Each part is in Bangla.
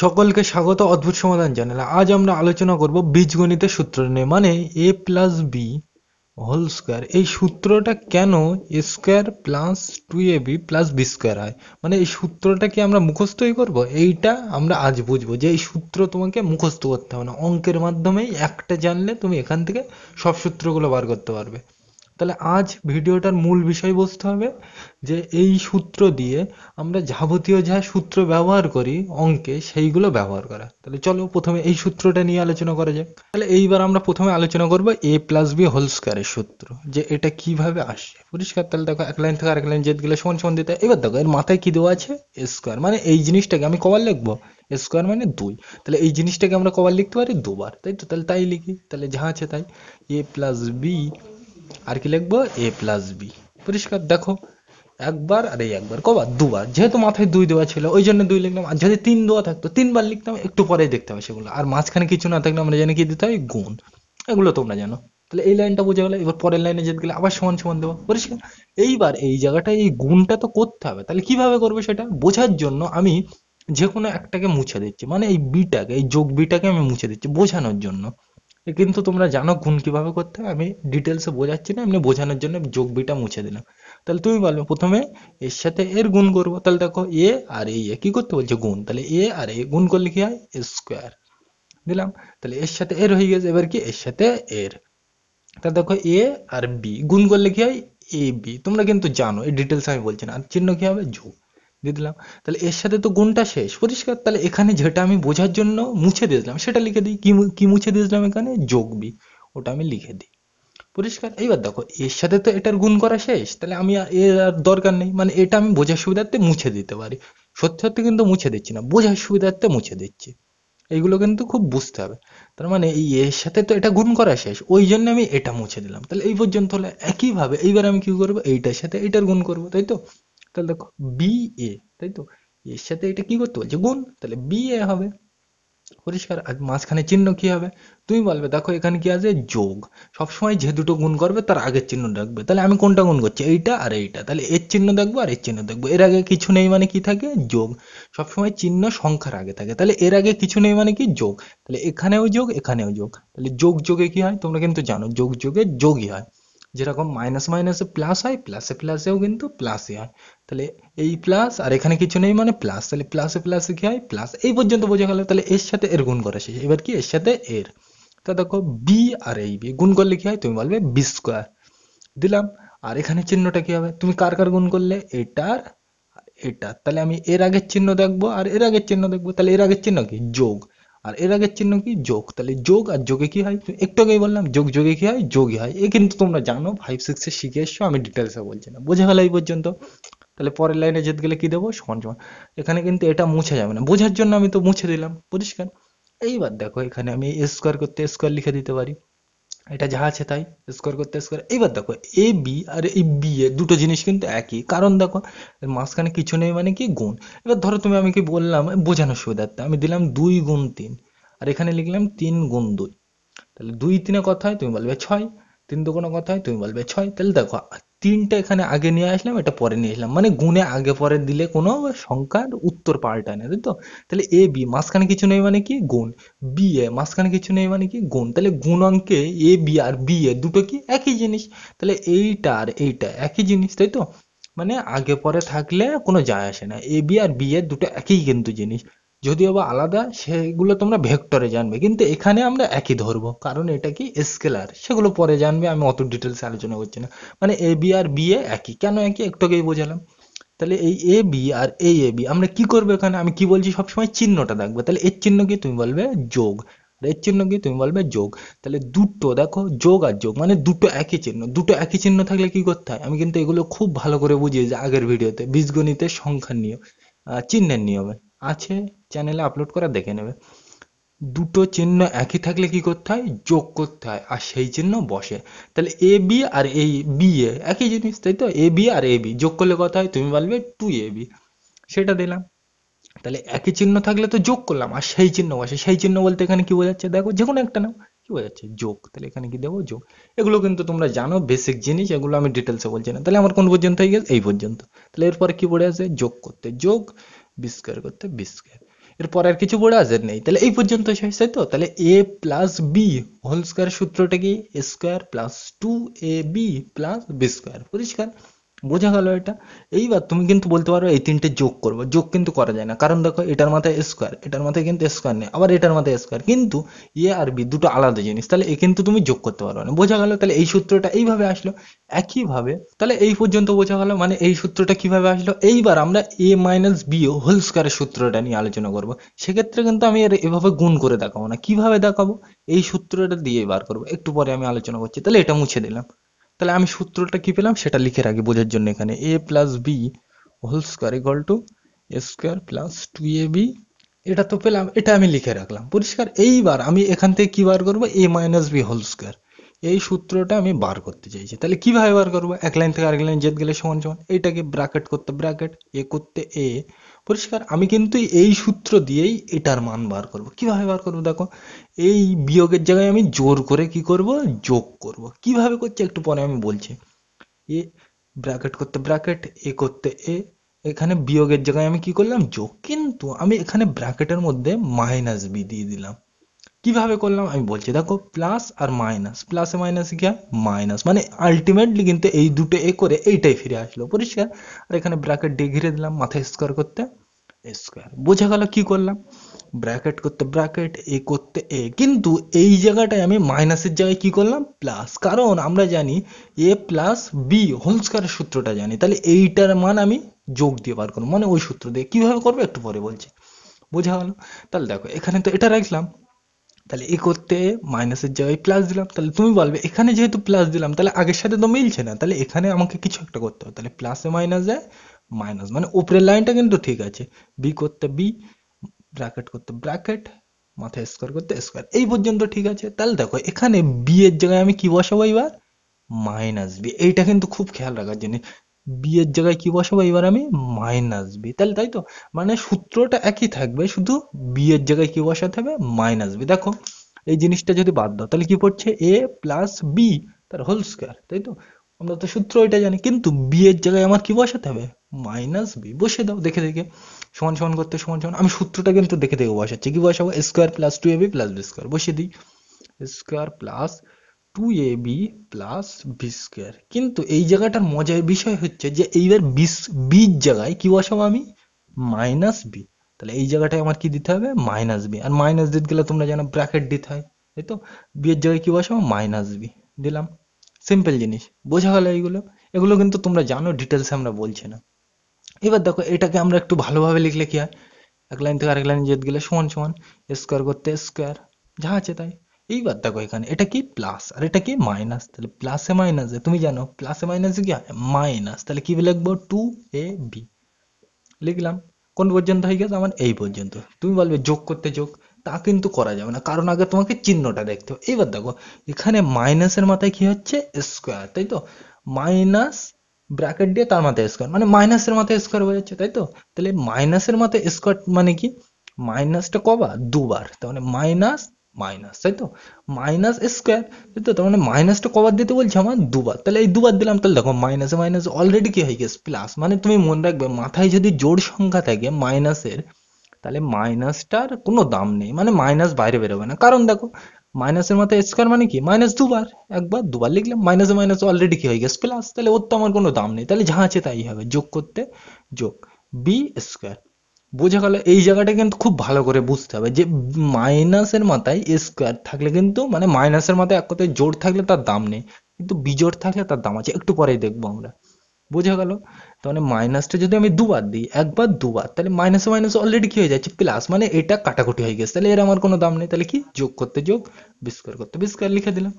সকলকে স্বাগত অদ্ভুত সমাধান চ্যানেলে। আজ আমরা আলোচনা করব বীজগণিতের সূত্র নিয়ে, মানে A plus B whole square. এই সূত্রটা কেন A square plus 2ab plus B square হয়, মানে এই সূত্রটা কি আমরা মুখস্থই করব? এইটা আমরা আজ বুঝবো যে এই সূত্র তোমাকে মুখস্থ করতে হবে না, অঙ্কের মাধ্যমেই একটা জানলে তুমি এখান থেকে সব সূত্রগুলো বার করতে পারবে। তাহলে আজ ভিডিওটার মূল বিষয়বস্তু হবে যে এই সূত্র দিয়ে আমরা যাবতীয় যা সূত্র ব্যবহার করি অঙ্কে সেইগুলো ব্যবহার করা। তাহলে চলো প্রথমে এই সূত্রটা নিয়ে আলোচনা করা যাক। তাহলে এইবার আমরা প্রথমে আলোচনা করব এ প্লাস বি হোল স্কোয়ারের সূত্র, যে এটা কিভাবে আসে। পরিষ্কার? তাহলে দেখো, এক লাইন থেকে আরেক লাইন জেদ গেলে সমান সমান দিতে। এবার দেখো এর মাথায় কি দেওয়া আছে, এ স্কোয়ার, মানে এই জিনিসটাকে আমি কবার লিখবো, এ স্কোয়ার মানে 2। তাহলে এই জিনিসটাকে আমরা কবার লিখতে পারি, দুবার, তাই তো? তাহলে তাই লিখি, তাহলে যা আছে তাই। এ প্লাস বি, আর কি লিখবো, এ প্লাস বি। পরিষ্কার? দেখো, একবার আর এই একবার কবার, দুবার, যেহেতু মাথায় 2 দেওয়া ছিল ওই জন্য 2 লিখলাম। আর যদি 3 দেওয়া থাকতো 3 বার লিখতাম, একটু পরে দেখতে হবে সেগুলো। আর মাঝখানে কিছু না থাকলে আমরা জানি কি দিতে হয়, গুণ। এগুলো তোমরা জানো। তাহলে এই লাইনটা বুঝে গেলে, এবার পরের লাইনে যেতে গেলে আবার সমান সমান দেবো। পরিষ্কার? এইবার এই জায়গাটায় এই গুণটা তো করতে হবে, তাহলে কিভাবে করবে সেটা বোঝার জন্য আমি যে কোনো একটাকে মুছে দিচ্ছি, মানে এই বিটাকে, এই যোগ বিটাকে আমি মুছে দিচ্ছি বোঝানোর জন্য। কিন্তু তোমরা জানো গুণ কিভাবে করতে হয়, আমি ডিটেলসে বোঝাচ্ছি না, এমনি বোঝানোর জন্য যোগ বিটা মুছে দিলাম। তাহলে তুমি বলবে প্রথমে এর সাথে এর গুণ করবো। তাহলে দেখো এ আর এই কি করতে বলছে, গুণ। তাহলে এ আর এ গুণ করলে কি হয়, স্কোয়ার দিলাম। তাহলে এর সাথে এর হয়ে গেছে, এবার কি এর সাথে এর। তাহলে দেখো এ আর বি গুণ করলে কি হয়, এ বি। তোমরা কিন্তু জানো, এই ডিটেলস আমি বলছি না। আর চিহ্ন কি হবে, যোগ দিয়ে দিলাম। তাহলে এর সাথে তো গুণটা শেষ। পরিষ্কার? তাহলে এখানে যেটা আমি বোঝার জন্য মুছে দিয়েছিলাম সেটা লিখে দিই। কি মুছে দিয়েছিলাম এখানে, যোগ বি, ওটা আমি লিখে দিই। পরিষ্কার? এইবার দেখো এর সাথে তো এটার গুণ করা শেষ, তাহলে আমি এর আর দরকার নেই, মানে এটা আমি বোঝার সুবিধার্থে মুছে দিতে পারি। সত্যি সত্যি কিন্তু মুছে দিচ্ছি না, বোঝার সুবিধার্থে মুছে দিচ্ছি। এইগুলো কিন্তু খুব বুঝতে হবে। তার মানে এই এর সাথে তো এটা গুণ করা শেষ, ওই জন্য আমি এটা মুছে দিলাম। তাহলে এই পর্যন্ত হলে একইভাবে এইবার আমি কি করবো, এইটার সাথে এটার গুণ করবো, তাই তো? তাহলে দেখো বি এ, তাই তো? এর সাথে এটা কি করতে বলছে, গুণ, তাহলে বি এ হবে। পরিষ্কার? আর মাঝখানে চিহ্ন কি হবে, তুমি বলবে দেখো এখানে কি আছে, যোগ। সবসময় যে দুটো গুণ করবে তার আগের চিহ্ন রাখবে। তাহলে আমি কোনটা গুণ করছি, এইটা আর এইটা, তাহলে এর চিহ্ন দেখবো আর এর চিহ্ন দেখবো। এর আগে কিছু নেই মানে কি থাকে, যোগ। সবসময় চিহ্ন সংখ্যার আগে থাকে, তাহলে এর আগে কিছু নেই মানে কি, যোগ। তাহলে এখানেও যোগ এখানেও যোগ, তাহলে যোগ যোগে কি হয় তোমরা কিন্তু জানো, যোগ যোগে যোগই হয়। যেরকম মাইনাস মাইনাসে প্লাস হয়, প্লাসে প্লাসেও কিন্তু প্লাসই হয়। তাহলে এই প্লাস আর এখানে কিছু নেই মানে প্লাস, তাহলে প্লাসে প্লাসে কি হয়, প্লাস। এই পর্যন্ত বোঝা গেল। তাহলে এর সাথে এর গুণ করা শেষ, এবার কি এর সাথে এর। তা দেখো বি আর এই বি গুণ করলে কি হয়, তুমি বলবে বি স্কোয়ার দিলাম। আর এখানে চিহ্নটা কি হবে, তুমি কার কার গুণ করলে, এটার আর এটার। তাহলে আমি এর আগের চিহ্ন দেখবো আর এর আগের চিহ্ন দেখবো। তাহলে এর আগের চিহ্ন কি, যোগ, আর এর আগের চিহ্ন কি, যোগ। তাহলে যোগ আর যোগে কি হয়, একটু আগেই বললাম, যোগ যোগে কি হয়, যোগই হয়। এ কিন্তু তোমরা জানো, 5-6 শিখে এসছো, আমি ডিটেলসে বলছি না। বোঝা গেল এই পর্যন্ত? তাহলে পরের লাইনে যেতে গেলে কি দেবো, সমান সমান। এখানে কিন্তু এটা মুছে যাবে না, বোঝার জন্য আমি তো মুছে দিলাম। পরিষ্কার? এইবার দেখো এখানে আমি স্কোয়ার করতে স্কোয়ার লিখে দিতে পারি, এটা যা আছে তাই। স্কোয়ার করতে স্কোয়ার। এইবার দেখো এ বি আর এই বি এ দুটো জিনিস কিন্তু একই, কারণ দেখো এর মাঝখানে কিছু নেই মানে কি, গুণ। এবার ধরো তুমি, আমি কি বললাম বোঝানোর সুবিধার্থে, আমি দিলাম 2 গুণ 3, আর এখানে লিখলাম 3 গুণ 2। তাহলে 2 3 কত হয়, তুমি বলবে 6। 3 2 কত হয়, তুমি বলবে 6। তাহলে দেখো তিনটা এখানে আগে নিয়ে আসলাম, এটা পরে নিয়ে আসলাম, মানে গুণে আগে পরে দিলে কোনো সংখ্যার উত্তর পাল্টায় না, তাই তো? তাহলে এ বি মাঝখানে কিছু নেই মানে কি, গুণ। বি এ মাঝখানে কিছু নেই মানে কি, গুণ। তাহলে গুণ অঙ্কে A B R B A দুটো কি একই জিনিস। তাহলে এইটা আর এইটা একই জিনিস, তাই তো? মানে আগে পরে থাকলে কোনো যায় আসে না, এ বি আর বি এর দুটো একই কিন্তু জিনিস। যদিও বা আলাদা, সেগুলো তোমরা ভেক্টরে জানবে, কিন্তু এখানে আমরা একই ধরবো, কারণ এটা কি স্কেলার, সেগুলো পরে জানবে, আমি অত ডিটেলস আলোচনা করছি না। মানে A B R B A একই, কেন একই একটু আগেই বোঝালাম। তাহলে এই এ বি আর এই এ বি আমরা কি করবো, এখানে আমি কি বলছি, সবসময় চিহ্নটা দেখবো। তাহলে এর চিহ্ন কি, তুমি বলবে যোগ, আর এর চিহ্ন কি, তুমি বলবে যোগ। তাহলে দুটো দেখো, যোগ আর যোগ মানে দুটো একই চিহ্ন। দুটো একই চিহ্ন থাকলে কি করতে হয়, আমি কিন্তু এগুলো খুব ভালো করে বুঝিয়েছি আগের ভিডিওতে, বীজগণিতের সংখ্যার নিয়ম, চিহ্নের নিয়মে আছে, চ্যানেলে আপলোড করা, দেখে নেবে। দুটো চিহ্ন একই থাকলে কি করতে হয়, যোগ করতে হয়, আর সেই চিহ্ন বসে। তাহলে এ বি আর এই বি এ একই জিনিস, তাই তো? A B R A B যোগ করলে কত হয়, তুমি বলবে 2ab, সেটা দিলাম। তাহলে একই চিহ্ন থাকলে তো যোগ করলাম, আর সেই চিহ্ন বসে। সেই চিহ্ন বলতে এখানে কি বোঝাচ্ছে, দেখো যে কোনো একটা নাও, কি বোঝাচ্ছে, যোগ। তাহলে এখানে কি দেবো, যোগ। এগুলো কিন্তু তোমরা জানো, বেসিক জিনিস, এগুলো আমি ডিটেলসে বলছি না। তাহলে আমার কোন পর্যন্ত হয়ে গেছে, এই পর্যন্ত। তাহলে এরপরে কি পড়ে আছে, যোগ করতে যোগ, বি স্কোয়ার করতে বি স্কোয়ার। এরপর আর কিছু পড়ে আছে নেই, তাহলে এই পর্যন্ত শেষ, তাই তো। তাহলে A plus B whole square সূত্রটা কি, A square plus 2ab plus B square. পরিষ্কার, বোঝা গেল এটা। এইবার তুমি কিন্তু বলতে পারো এই তিনটে যোগ করবো, যোগ কিন্তু করা যায় না, কারণ দেখো এটার মাথায় স্কয়ার, এটার মাথায় কিন্তু স্কয়ার নেই, আবার এটার মাথায় স্কয়ার, কিন্তু এ আর বি দুটো আলাদা জিনিস, তাহলে এ কিন্তু তুমি যোগ করতে পারো না। বোঝা গেল, তাহলে এই সূত্রটা এইভাবে আসলো। একইভাবে তাহলে এই পর্যন্ত বোঝা গেল, মানে এই সূত্রটা কিভাবে আসলো। এইবার আমরা এ মাইনাস বি হোল স্কয়ারের সূত্রটা নিয়ে আলোচনা করব। সেক্ষেত্রে কিন্তু আমি আর এভাবে গুণ করে দেখাবো না, কিভাবে দেখাবো, এই সূত্রটা দিয়ে বার করবো, একটু পরে আমি আলোচনা করছি। তাহলে এটা মুছে দিলাম। তাহলে আমি সূত্রটা কি পেলাম সেটা লিখে রাখি বোঝার জন্য, এখানে A plus B whole square equal to A square plus 2ab, এটা তো পেলাম, এটা আমি লিখে রাখলাম। পরিষ্কার, এইবার আমি এখান থেকে কি বার করবো, এ মাইনাস বি হোল স্কয়ার, এই সূত্রটা আমি বার করতে চাইছি। তাহলে কিভাবে বার করবো, এক লাইন থেকে আরেক লাইন জেদ গেলে সমান সমান, এইটাকে ব্র্যাকেট করতে ব্র্যাকেট, এ করতে এ। পরিষ্কার, আমি কিন্তু এই সূত্র দিয়েই এটার মান বার করব। কিভাবে বার করবো দেখো, এই বিয়োগের জায়গায় আমি জোর করে কি করব, যোগ করব। কিভাবে করছি একটু পরে আমি বলছি। এ ব্র্যাকেট করতে ব্র্যাকেট, এ করতে এ, এখানে বিয়োগের জায়গায় আমি কি করলাম, যোগ, কিন্তু আমি এখানে ব্র্যাকেটের মধ্যে মাইনাস বি দিয়ে দিলাম। কিভাবে করলাম আমি বলছি, দেখো প্লাস আর মাইনাস, প্লাসে মাইনাসে কি হয়, মাইনাস, মানে আলটিমেটলি কিন্তু এই দুটো এ করে এইটাই ফিরে আসলো। পরিষ্কার, আর এখানে ব্র্যাকেট দিয়ে ঘিরে দিলাম, মাথায় স্কোয়ার করতে স্কোয়ার। বোঝা গেল কি করলাম, ব্র্যাকেট করতে ব্র্যাকেট, এ করতে এ, কিন্তু এই জায়গাটায় আমি মাইনাসের জায়গায় কি করলাম, প্লাস, কারণ আমরা জানি এ প্লাস বি হোল স্কয়ারের সূত্রটা জানি, তাহলে এইটার মান আমি যোগ দিয়ে বার করবো, মানে ওই সূত্র দিয়ে। কিভাবে করবো একটু পরে বলছি। বোঝা গেল, তাহলে দেখো এখানে তো এটা রাখলাম, তাহলে এ করতে মাইনাসের জায়গায় প্লাস দিলাম। তাহলে তুমি বলবে এখানে যেহেতু প্লাস দিলাম তাহলে আগের সাথে তো মিলছে না, তাহলে এখানে আমাকে কিছু একটা করতে হবে। তাহলে প্লাসে মাইনাস যায় মাইনাস, মানে উপরের লাইনটা কিন্তু ঠিক আছে, বি করতে বি, ব্র্যাকেট করতে ব্র্যাকেট, মাথায় স্কোয়ার করতে স্কোয়ার, এই পর্যন্ত ঠিক আছে। তাহলে দেখো এখানে বি এর জায়গায় আমি কি বসাবো এবার, মাইনাস বি। এইটা কিন্তু খুব খেয়াল রাখার জিনিস, বি এর জায়গায় কি বসাবো এবার আমি, মাইনাস বি। তাহলে তাই তো, মানে সূত্রটা একই থাকবে, শুধু বি এর জায়গায় কি বসাতে হবে, মাইনাস বি। দেখো এই জিনিসটা যদি বাদ দাও তাহলে কি পড়ছে, এ প্লাস বি তার হোল স্কয়ার, তাই তো। আমরা তো সূত্র এটা জানি, কিন্তু বি এর জায়গায় আমার কি বসাতে হবে, মাইনাস বি। বসে দাও দেখে দেখে, সমান সমান করতে সমান সমান, আমি সূত্রটা কিন্তু দেখে দেখে বসাচ্ছি। কি বসাবো, square plus 2ab plus B square, বসিয়ে দিই, square plus 2ab plus B square. কিন্তু এই জায়গাটার মজার বিষয় হচ্ছে যে এইবার বির জায়গায় কি বসাবো আমি, মাইনাস বি। তাহলে এই জায়গাটায় আমার কি দিতে হবে, মাইনাস বি, আর মাইনাস দিতে গেলে তোমরা জানো ব্র্যাকেট দিতে হয়, তাই তো। বি এর জায়গায় কি বসাবো, মাইনাস বি দিলাম। সিম্পল জিনিস, বোঝা গেল এইগুলো। এগুলো কিন্তু তোমরা জানো, ডিটেলসে আমরা বলছি না। এবার দেখো এটাকে আমরা একটু ভালোভাবে লিখলে কি হয়, এক লাইন থেকে আরেক লাইন যেতে গেলে সমান সমান, স্কোয়ার করতে স্কোয়ার, যা আছে তাই। এইবার দেখো এখানে এটা কি প্লাস আর এটা কি মাইনাস, তাহলে প্লাসে মাইনাসে তুমি জানো প্লাসে মাইনাসে কি হয়, মাইনাস। তাহলে কি লিখবো, 2ab লিখলাম। কোন পর্যন্ত হয়ে গেছে আমার, এই পর্যন্ত। তুমি বলবে যোগ করতে যোগ, তা কিন্তু করা যাবে না, কারণ আগে তোমাকে চিহ্নটা দেখতে হবে। এবার দেখো এখানে মাইনাসের মাথায় কি হচ্ছে, স্কোয়ার, তাই তো। মাইনাস ব্র্যাকেট দিয়ে তার মাথায় স্কোয়ার, মানে মাইনাসের মাথায় স্কোয়ার হয়ে যাচ্ছে, তাই তো। তাহলে মাইনাসের মাথায় স্কোয়ার মানে কি, মাইনাসটা কবার, দুবার, তার মানে মাইনাস মাইনাস, তাই তো। মাইনাস স্কোয়ার, তাই তো, তার মানে মাইনাসটা কবার দিতে বলছে আমার, দুবার। তাহলে এই দুবার দিলাম, তাহলে দেখো মাইনাসে মাইনাস অলরেডি কি হয়ে গেছে, প্লাস। মানে তুমি মনে রাখবে মাথায় যদি জোড় সংখ্যা থাকে মাইনাসের, তাহলে মাইনাসটার কোনো দাম নেই, মানে মাইনাস বাইরে বেরোবে না। কারণ দেখো মাইনাসের মাথায় স্কোয়ার মানে কি, মাইনাস দুবার, একবার দুবার লিখলাম, মাইনাসে মাইনাস অলরেডি কি হয়ে গেছে, প্লাস। তাহলে ওর তো আমার কোনো দাম নেই, তাহলে যা আছে তাই হবে, যোগ করতে যোগ, বি স্কোয়ার। বোঝা গেল, এই জায়গাটা কিন্তু খুব ভালো করে বুঝতে হবে যে মাইনাসের মাথায় স্কোয়ার থাকলে কিন্তু, মানে মাইনাসের মাথায় এক কথায় জোড় থাকলে তার দাম নেই, কিন্তু বিজোড় থাকলে তার দাম আছে, একটু পরেই দেখবো আমরা। বোঝা গেল, তাহলে মাইনাসটা যদি আমি দুবার দিই, একবার দুবার, তাহলে মাইনাসে মাইনাস অলরেডি কি হয়ে যাচ্ছে, প্লাস, মানে এটা কাটাকুটি হয়ে গেছে, তাহলে এর আমার কোনো দাম নেই। তাহলে কি, যোগ করতে যোগ, বিস্কোয়ার করতে বিস্কোয়ার লিখে দিলাম।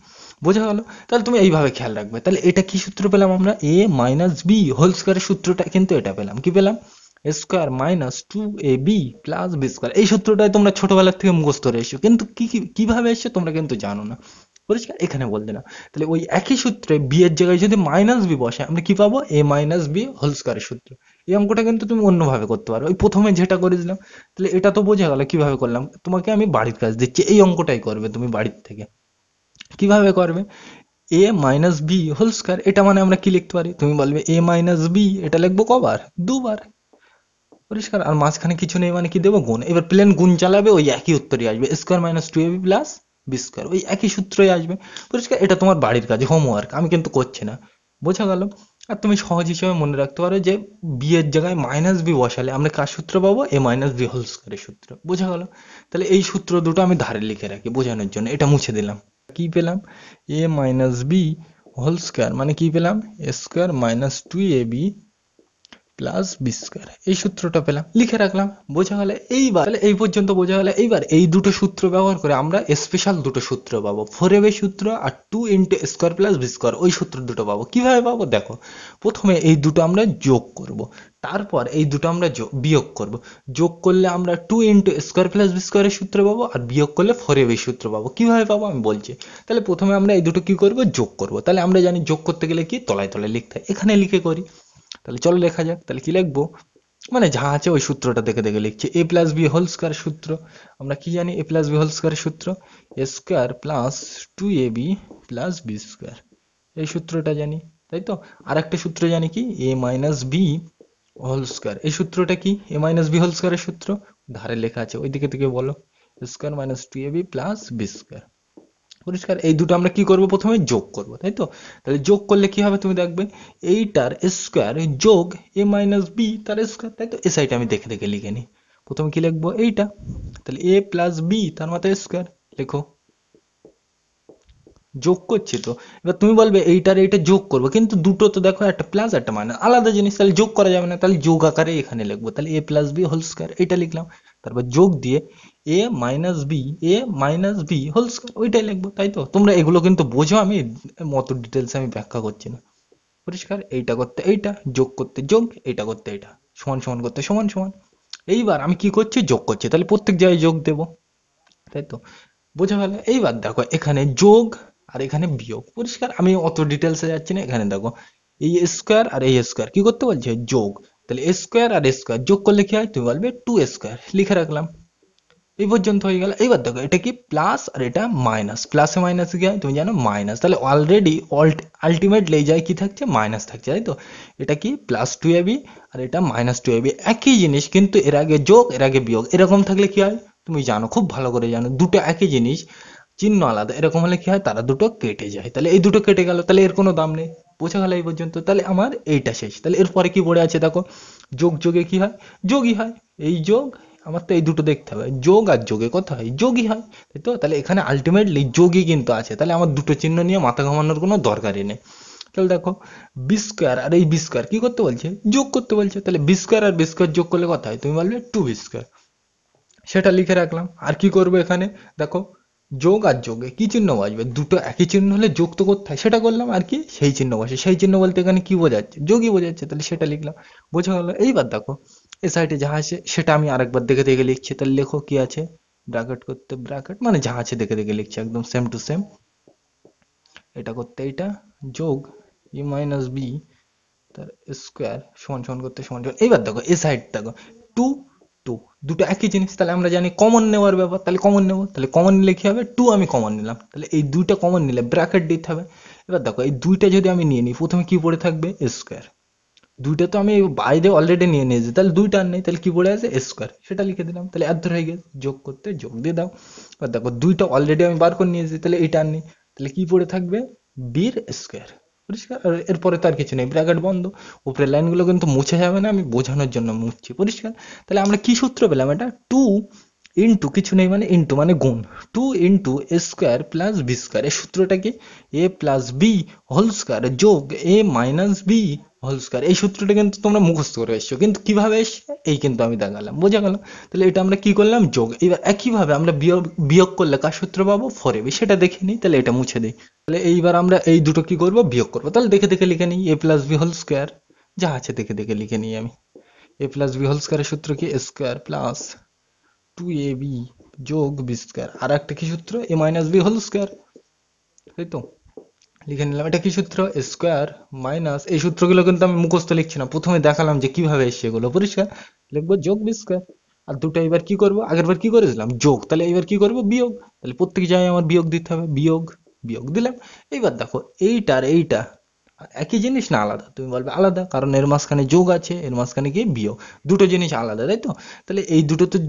বোঝা গেল, তাহলে তুমি এইভাবে খেয়াল রাখবে। তাহলে এটা কি সূত্র পেলাম আমরা, এ মাইনাস বি হোল স্কোয়ারের সূত্রটা কিন্তু এটা পেলাম, কি পেলাম, square minus 2ab plus B square. এই সূত্রটাই তোমরা ছোটবেলার থেকে মুখস্থ করে এসো, কিন্তু কিভাবে এসছো তোমরা কিন্তু জানো না। পরিষ্কার, এখানে বলতে না। তাহলে ওই একই সূত্রে বি এর জায়গায় যদি মাইনাস বি বসে, আমরা কি পাবো, এ মাইনাস বি হোল স্কোয়ারের সূত্র। এই অঙ্কটা কিন্তু তুমি অন্যভাবে করতে পারো, ওই প্রথমে যেটা করেছিলাম। তাহলে এটা তো বোঝা গেল কিভাবে করলাম, তোমাকে আমি বাড়ির কাজ দিচ্ছি, এই অঙ্কটাই করবে তুমি বাড়ির থেকে। কিভাবে করবে, এ মাইনাস বি হোল স্কোয়ার, এটা মানে আমরা কি লিখতে পারি, তুমি বলবে এ মাইনাস বি, এটা লিখবো কবার, দুবার। পরিষ্কার। আর মাঝখানে কিছু নেই মানে কি দেবো, গুণ। এবার প্লেন গুণ চালাবে, ওই একই উত্তরই আসবে, square minus two AB plus B square, ওই একই সূত্রই আসবে। পরিষ্কার। এটা তোমার বাড়ির কাজ, হোমওয়ার্ক, আমি কিন্তু করছি না। বোঝা গেল? আর তুমি সহজ হিসেবে মনে রাখতে পারো যে বি এর জায়গায় মাইনাস বি বসালে আমরা কার সূত্র পাবো, এ মাইনাস বি হোল স্কোয়ারের সূত্র। বোঝা গেল? তাহলে এই সূত্র দুটো আমি ধারে লিখে রাখি বোঝানোর জন্য, এটা মুছে দিলাম। কি পেলাম, এ মাইনাস বি হোল স্কোয়ার মানে কি পেলাম, এ square minus two A B plus B square, এই সূত্রটা পেলাম, লিখে রাখলাম। বোঝা গেলে? এইবার তাহলে এই পর্যন্ত বোঝা গেলে। এইবার এই দুটো সূত্র ব্যবহার করে আমরা স্পেশাল দুটো সূত্র পাবো, ফোর এ বি সূত্র আর two into square plus B square, ওই সূত্র দুটো পাবো। কিভাবে পাবো দেখো, প্রথমে এই দুটো আমরা যোগ করব, তারপর এই দুটো আমরা বিয়োগ করব। যোগ করলে আমরা two into square plus B স্কোয়ারের সূত্র পাবো, আর বিয়োগ করলে ফোর এ বি সূত্র পাবো। কিভাবে পাবো আমি বলছি। তাহলে প্রথমে আমরা এই দুটো কি করব, যোগ করব। তাহলে আমরা জানি যোগ করতে গেলে কি তলায় তলায় লিখতে হয়, এখানে লিখে করি। তাহলে চলো লেখা যাক। তাহলে কি লিখবো, মানে যা আছে ওই সূত্রটা দেখে দেখে লিখছি। এ প্লাস বি হোল স্কোয়ার সূত্র, আমরা কি জানি, এ প্লাস বি হোল স্কোয়ার সূত্র এ square plus two A B plus B square, এই সূত্রটা জানি, তাই তো। আর একটা সূত্র জানি কি, এ মাইনাস বি হোল স্কোয়ার, এই সূত্রটা কি, এ মাইনাস বি হোল স্কোয়ারের সূত্র ধারে লেখা আছে, ওই দিকে থেকে বলো, square minus two A B plus B square. পরিষ্কার। এই দুটো আমরা কি করব, প্রথমে যোগ করব, তাই তো। তাহলে যোগ করলে কি হবে তুমি দেখবে, এইটার স্কোয়ার যোগ এ মাইনাস বি তার স্কোয়ার, তাই তো। এই সাইডে আমি দেখে দেখে লিখে নিই। প্রথমে কি লিখবো, এইটা, তাহলে এ প্লাস বি তার মাথায় স্কোয়ার লেখো, যোগ করছি তো। এবার তুমি বলবে এইটার এইটা যোগ করবো, কিন্তু দুটো তো দেখো, একটা প্লাস একটা মাইনাস, আলাদা জিনিস, তাহলে যোগ করা যাবে না, তাহলে যোগ আকারে এখানে লিখবো। তাহলে A plus B whole square, এটা লিখলাম। তারপর যোগ দিয়ে এ মাইনাস বি, এ মাইনাস বি হোল স্কোয়ার, ওইটাই লিখবো, তাই তো। তোমরা এগুলো কিন্তু বোঝো, আমি মত ডিটেলস আমি ব্যাখ্যা করছি না। পরিষ্কার। এইটা করতে এইটা, যোগ করতে যোগ, এইটা করতে এটা, সমান সমান করতে সমান সমান। এইবার আমি কি করছি, যোগ করছি, তাহলে প্রত্যেক জায়গায় যোগ দেবো, তাই তো। বোঝা গেল? এইবার দেখো এখানে যোগ আর এখানে বিয়োগ। পরিষ্কার। আমি অত ডিটেলসে যাচ্ছি না। এখানে দেখো এই স্কোয়ার আর এই স্কোয়ার কি করতে বলছে, যোগ। তাহলে স্কোয়ার আর স্কোয়ার যোগ করলে কি হয়, তুমি বলবে টু স্কোয়ার, লিখে রাখলাম। এই পর্যন্ত হয়ে গেল। এইবার দেখো এটা কি প্লাস আর এটা মাইনাস, প্লাসে মাইনাসে কি হয় তুমি জানো, মাইনাস। তাহলে অলরেডি আলটিমেটলি এই জায়গায় কি থাকছে, মাইনাস থাকছে, তাই তো। এটা কি প্লাস টু এবি আর এটা মাইনাস টু এবি, একই জিনিস, কিন্তু এর আগে যোগ এর আগে বিয়োগ, এরকম থাকলে কি হয় তুমি জানো, খুব ভালো করে জানো, দুটো একই জিনিস চিহ্ন আলাদা, এরকম হলে কি হয়, তারা দুটো কেটে যায়। তাহলে এই দুটো কেটে গেল, তাহলে এর কোনো দাম নেই। বোঝা গেল এই পর্যন্ত? তাহলে আমার এইটা শেষ। তাহলে এরপরে কি পড়ে আছে দেখো, যোগ যোগে কি হয়, যোগই হয়। এই যোগ, আমার তো এই দুটো দেখতে হবে, যোগ আর যোগে কত হয়, যোগই হয়, তাই তো। তাহলে এখানে আলটিমেটলি যোগই কিন্তু আছে, তাহলে আমার দুটো চিহ্ন নিয়ে মাথা ঘামানোর কোনো দরকারই নেই। তাহলে দেখো বি স্কোয়ার আর এই বি স্কোয়ার কি করতে বলছে, যোগ করতে বলছে। তাহলে বি স্কোয়ার আর বি স্কোয়ার যোগ করলে কত হয়, তুমি বলবে টু বি স্কোয়ার, সেটা লিখে রাখলাম। আর কি করবো এখানে দেখো, যোগ আর যোগে কি চিহ্ন বসবে, দুটো একই চিহ্ন হলে যোগ তো করতে হয়, সেটা করলাম। আর কি সেই চিহ্ন বসে, সেই চিহ্ন বলতে এখানে কি বোঝাচ্ছে, যোগই বোঝাচ্ছে, তাহলে সেটা লিখলাম। বোঝা গেল? এইবার দেখো এ সাইডে যা আছে সেটা আমি আরেকবার দেখে দেখে লিখছি। তাহলে লেখো কি আছে, ব্র্যাকেট করতে ব্র্যাকেট, মানে যা আছে দেখে দেখে লিখছি, একদম সেম টু সেম। এটা করতে এইটা, যোগ ই মাইনাস বি তার স্কোয়ার সমান সমান করতে সমান সমান। এইবার দেখো এ সাইড দেখো, টু টু, দুটো একই জিনিস, তাহলে আমরা জানি কমন নেওয়ার ব্যাপার, তাহলে কমন নেবো। তাহলে কমন নিলে কি হবে, টু আমি কমন নিলাম, তাহলে এই দুইটা কমন নিলে ব্র্যাকেট দিতে হবে। এবার দেখো এই দুইটা যদি আমি নিয়ে নিই, প্রথমে কি পড়ে থাকবে, স্কোয়ার। দুইটা তো আমি বাইরে অলরেডি নিয়ে নিয়েছি, তাহলে দুইটা আর নেই, তাহলে কি পড়ে আছে, স্কোয়ার, সেটা লিখে দিলাম। তাহলে এত হয়ে গেছে, যোগ করতে যোগ দিয়ে দাও। এবার দেখো দুইটা অলরেডি আমি বার করে নিয়েছি, তাহলে এটা আর নেই, তাহলে কি পড়ে থাকবে, বির স্কোয়ার। পরিষ্কার। আর এরপরে তো আর কিছু নেই, ব্র্যাকেট বন্ধ। উপরের লাইনগুলো কিন্তু মুছে যাবে না, আমি বোঝানোর জন্য মুছছি। পরিষ্কার। তাহলে আমরা কি সূত্র পেলাম, এটা টু ইন্টু কিছু নেই মানে ইন্টু মানে গুণ, টু ইন্টু এ স্কোয়ার প্লাস বি স্কোয়ার, এই সূত্রটা কি, এ প্লাস বি হোল স্কোয়ার যোগ এ মাইনাস বি হোল স্কোয়ার। এই সূত্রটা কিন্তু তোমরা মুখস্থ করে এসছো, কিন্তু কিভাবে এসছে এই কিন্তু আমি দেখালাম। বোঝা গেল? তাহলে এটা আমরা কি করলাম, যোগ। এবার একইভাবে আমরা বিয়োগ বিয়োগ করলে কার সূত্র পাবো, ফোর এবি, সেটা দেখে নিই। তাহলে এটা মুছে দিই। তাহলে এইবার আমরা এই দুটো কি করব, বিয়োগ করবো। তাহলে দেখে দেখে লিখে নিই, এ প্লাস বি হোল স্কোয়ার, যা আছে দেখে দেখে লিখে নিই আমি। এ প্লাস বি হোল স্কোয়ারের সূত্র কি, square plus two A B যোগ বি স্কোয়ার। আর একটা কি সূত্র, এ মাইনাস বি হোল স্কোয়ার, তাই তো। লিখে নিলাম। এটা কি সূত্র, স্কোয়ার মাইনাস, এই সূত্রগুলো কিন্তু আমি মুখস্থ লিখছি না, প্রথমে দেখালাম যে কিভাবে এসছে এগুলো। পরিষ্কার। লিখবো যোগ বি স্কোয়ার। আর দুটো এবার কি করবো, আগের বার কি করেছিলাম, যোগ, তাহলে এবার কি করবো, বিয়োগ। তাহলে প্রত্যেক জায়গায় আমার বিয়োগ দিতে হবে, বিয়োগ বিয়োগ দিলাম। এইবার দেখো এইটা আর এইটা একই জিনিস না আলাদা? তুমি বলবে আলাদা, কারণ এর মাঝখানে যোগ আছে, এর মাঝখানে কি বিয়োগ, দুটো জিনিস আলাদা, তাই তো? তাহলে এই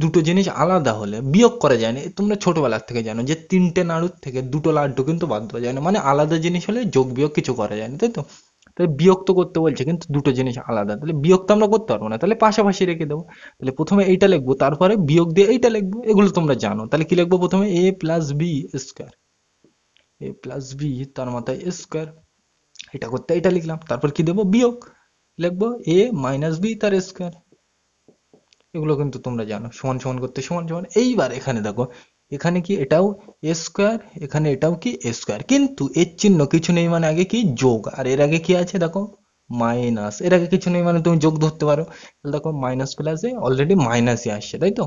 দুটো জিনিস আলাদা হলে বিয়োগ করা যায় না। তোমরা ছোটবেলার থেকে জানো যে 3টে নাড়ুর থেকে 2টো লাড্ডু কিন্তু বাদ দেওয়া যায় না, মানে আলাদা জিনিস হলে যোগ বিয়োগ কিছু করা যায় না, তাই তো? তাহলে বিয়োগ তো করতে বলছে, কিন্তু দুটো জিনিস আলাদা, তাহলে বিয়োগ তো আমরা করতে পারবো না, তাহলে পাশাপাশি রেখে দেবো। তাহলে প্রথমে এইটা লিখবো, তারপরে বিয়োগ দিয়ে এইটা লিখবো, এগুলো তোমরা জানো। তাহলে কি লিখবো? প্রথমে a plus B square, A plus B তার মাথায় স্কোয়ার, এটা করতে এটা লিখলাম, তারপর কি দেবো? বিয়োগ, লিখবো এ মাইনাস বি তার স্কোয়ার। এগুলো কিন্তু তোমরা জানো, সমান সমান করতে সমান সমান। এইবার এখানে দেখো, এখানে কি এটাও এ স্কোয়ার, এখানে এটাও কি এ স্কোয়ার, কিন্তু এর চিহ্ন কিছু নেই, মানে আগে কি যোগ, আর এর আগে কি আছে দেখো মাইনাস, এর আগে কিছু নেই মানে তুমি যোগ ধরতে পারো। তাহলে দেখো মাইনাস প্লাসে অলরেডি মাইনাসই আসছে, তাই তো?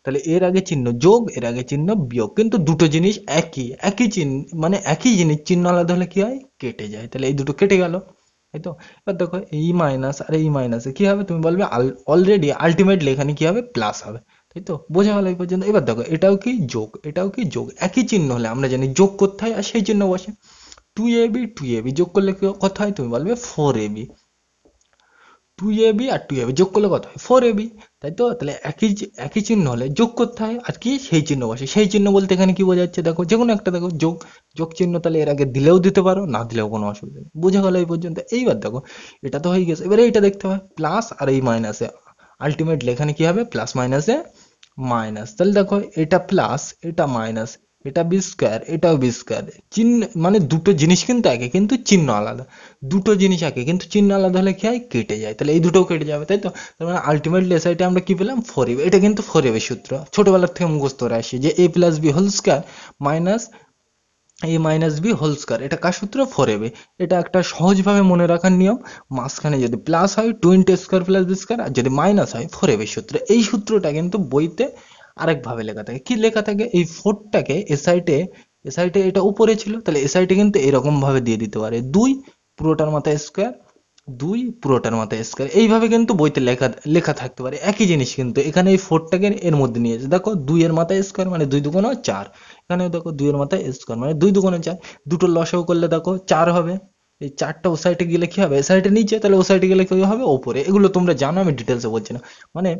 তাহলে এর আগে চিহ্ন যোগ, এর আগে চিহ্ন বিয়োগ, কিন্তু দুটো জিনিস একই, একই চিহ্ন, মানে একই জিনিস চিহ্ন আলাদা হলে কি হয়? কেটে যায়। তাহলে এই দুটো কেটে গেল, তাই তো? এবার দেখো এই মাইনাস আর এই মাইনাসে কি হবে? তুমি বলবে অলরেডি আলটিমেটলি এখানে কি হবে? প্লাস হবে, তাই তো? বোঝা গেল এই পর্যন্ত? এবার দেখো এটাও কি যোগ, এটাও কি যোগ, একই চিহ্ন হলে আমরা জানি যোগ করতে হয়, আর সেই চিহ্ন বসে। 2ab যোগ করলে কত হয়? তুমি বলবে 4ab। 2ab আর 2ab যোগ করলে কত হয়? 4ab, তাই তো? তাহলে একই চিহ্ন হলে যোগ করতে হয়, আর কি সেই চিহ্ন বসে। সেই চিহ্ন বলতে এখানে কি বোঝাচ্ছে দেখো, যে কোনো একটা দেখো যোগ, যোগ চিহ্ন, তাহলে এর আগে দিলেও দিতে পারো, না দিলেও কোনো অসুবিধা নেই। বোঝা গেল এই পর্যন্ত? এইবার দেখো এটা তো হয়ে গেছে, এবারে এইটা দেখতে হবে, প্লাস আর এই মাইনাসে আলটিমেটলি এখানে কি হবে? প্লাস মাইনাসে মাইনাস। তাহলে দেখো এটা প্লাস, এটা মাইনাস, এটা বি স্কোয়ার, এটাও বি স্কোয়ার। চিহ্ন মানে দুটো জিনিস কিন্তু একই, কিন্তু চিহ্ন আলাদা। দুটো জিনিস একই কিন্তু চিহ্ন আলাদা হলে কি হয়? কেটে যায়। তাহলে এই দুটোও কেটে যাবে, তাই তো? তার মানে আলটিমেটলি এ সাইডে আমরা কি পেলাম? 4ab। এটা কিন্তু 4ab সূত্র ছোটবেলার থেকে মুখস্থ করে আসি, যে a plus B whole square minus A minus B whole square. এটা কার সূত্র? 4ab। এটা একটা সহজভাবে মনে রাখার নিয়ম, মাঝখানে যদি প্লাস হয় 2 স্কোয়ার প্লাস বি স্কোয়ার, আর যদি মাইনাস হয় 4ab সূত্র। এই সূত্রটা কিন্তু বইতে আরেকভাবে লেখা থাকে। কি লেখা থাকে? এই 4টাকে এ সাইডে এটা উপরে ছিল, তাহলে এ সাইডে কিন্তু এরকম ভাবে দিয়ে দিতে পারে 2 পুরোটার মাথায় স্কোয়ার, 2 পুরোটার মাথায় স্কোয়ার। এইভাবে কিন্তু বইতে লেখা লেখা থাকতে পারে, একই জিনিস। কিন্তু এখানে এই 4টাকে এর মধ্যে নিয়েছে, দেখো 2 এর মাথায় স্কোয়ার মানে 2 দুগুণ 4, এখানে দেখো 2 এর মাথায় স্কোয়ার মানে 2 দুগুণ 4, দুটো লসাগু করলে দেখো 4 হবে। এই 4টা ও সাইডে গেলে কি হবে? এ সাইডে নিচে, তাহলে ও সাইডে গেলে কি হবে? ওপরে। এগুলো তোমরা জানো, আমি ডিটেলসে বলছি না। মানে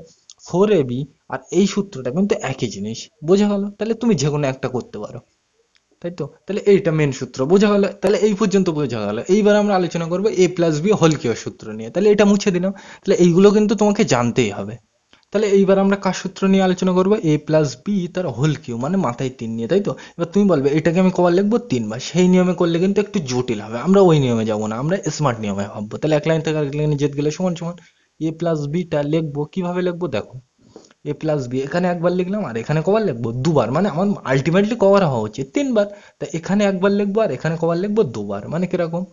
4ab আর এই সূত্রটা কিন্তু একই জিনিস। বোঝা গেল? তাহলে তুমি যে কোনো একটা করতে পারো, তাই তো? তাহলে এইটা মেন সূত্র, বোঝা গেল? তাহলে এই পর্যন্ত বোঝা গেল। এইবার আমরা আলোচনা করবো a plus B whole cube সূত্র নিয়ে। তাহলে এটা মুছে দিলাম। তাহলে এইগুলো কিন্তু তোমাকে জানতেই হবে। তাহলে এইবার আমরা কার সূত্র নিয়ে আলোচনা করবো? a প্লাস বি তার হোল কিউব, মানে মাথায় 3 নিয়ে, তাই তো? এবার তুমি বলবে এটাকে আমি কবার লিখবো? 3বার। সেই নিয়মে করলে কিন্তু একটু জটিল হবে, আমরা ওই নিয়মে যাবো না, আমরা স্মার্ট নিয়মে ভাববো। তাহলে এক লাইন থেকে আরেক লাইনে যেতে গেলে সমান সমান a প্লাস বিটা লিখবো, কিভাবে লিখবো দেখো, এ প্লাস বি এখানে একবার লিখলাম, আর এখানে কবার লিখবো? দুবার। মানে আমার আলটিমেটলি কবার হওয়া উচিত? 3বার। তা এখানে একবার লিখবো আর এখানে কবার লিখবো? দুবার। মানে কিরকম?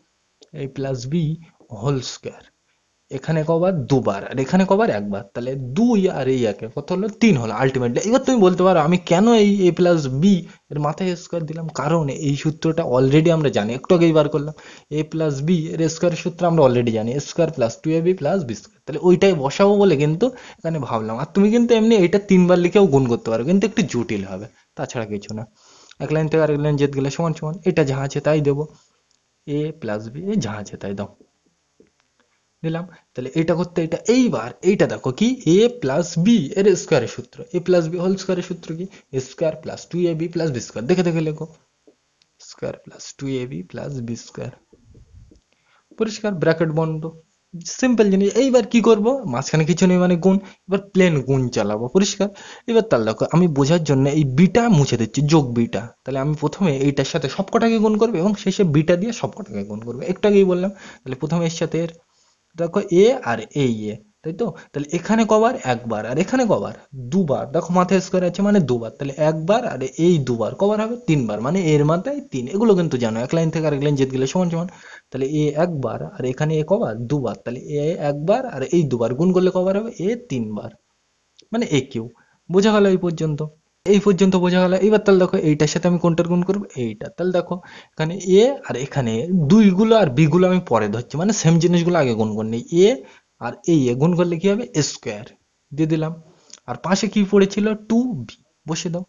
এ প্লাস বি হোল স্কোয়ার, এখানে কবার? দুবার, আর এখানে কবার? একবার। তাহলে 2 আর এই একে কত হলো? 3 হলো আলটিমেটলি। এবার তুমি বলতে পারো আমি কেন এই a প্লাস বি এর মাথায় স্কোয়ার দিলাম? কারণ এই সূত্রটা অলরেডি আমরা জানি, একটু আগেই বার করলাম। a প্লাস বি এর স্কোয়ার সূত্র আমরা অলরেডি জানি, square plus 2ab plus B square. তাহলে ওইটাই বসাবো বলে কিন্তু এখানে ভাবলাম। আর তুমি কিন্তু এমনি এটা 3বার লিখেও গুণ করতে পারো, কিন্তু একটু জটিল হবে, তাছাড়া কিছু না। এক লাইন থেকে আরেক লাইন যেতে গেলে সমান সমান, এটা যা আছে তাই দেবো, a প্লাস বি যা আছে তাই দাও, দিলাম। তাহলে এটা করতে এটা, এইবার এইটা দেখো কি, a প্লাস বি এর স্কোয়ারের সূত্র, a প্লাস বি হোল স্কোয়ারের সূত্র কি? Square plus 2ab plus B square. দেখে দেখে লেখো, square plus 2ab plus B square, পরিষ্কার, ব্র্যাকেট বন্ধ। সিম্পল জিনিস। এইবার কি করব? মাঝখানে কিছু নেই মানে গুণ, এবার প্লেন গুণ চালাবো, পরিষ্কার। এবার তাহলে দেখো আমি বোঝার জন্য এই বিটা মুছে দিচ্ছি, যোগ বিটা। তাহলে আমি প্রথমে এইটার সাথে সবকটাকে গুণ করবো এবং শেষে বিটা দিয়ে সবকটাকে গুণ করবো, একটু আগেই বললাম। তাহলে প্রথমে এর সাথে এর, দেখো এ আর এই এ, তাই তো? তাহলে এখানে কবার? একবার, আর এখানে কবার? দুবার। দেখো মাথায় স্কোয়ার আছে মানে দুবার, তাহলে একবার আর এই দুবার কবার হবে? 3বার, মানে এর মাথায় 3। এগুলো কিন্তু জানো, এক লাইন থেকে আরেক লাইন যেতে গেলে সমান সমান। তাহলে এ একবার আর এখানে এ কবার? দুবার। তাহলে এ একবার আর এই দুবার গুণ করলে কবার হবে? এ 3বার, মানে এ কিউ। বোঝা গেল এই পর্যন্ত? এই পর্যন্ত বোঝা গেল? এবার তাহলে দেখো এইটার সাথে আমি কোনটার গুণ করবো? এইটা। তাহলে দেখো এখানে এ আর এখানে দুইগুলো আর বি গুলো আমি পরে ধরছি, মানে সেম জিনিসগুলো আগে গুণ করে নিই। এ আর এই এ গুণ করলে কি হবে? স্কোয়ার দিয়ে দিলাম। আর পাশে কি পড়েছিল? 2b, বসে দাও।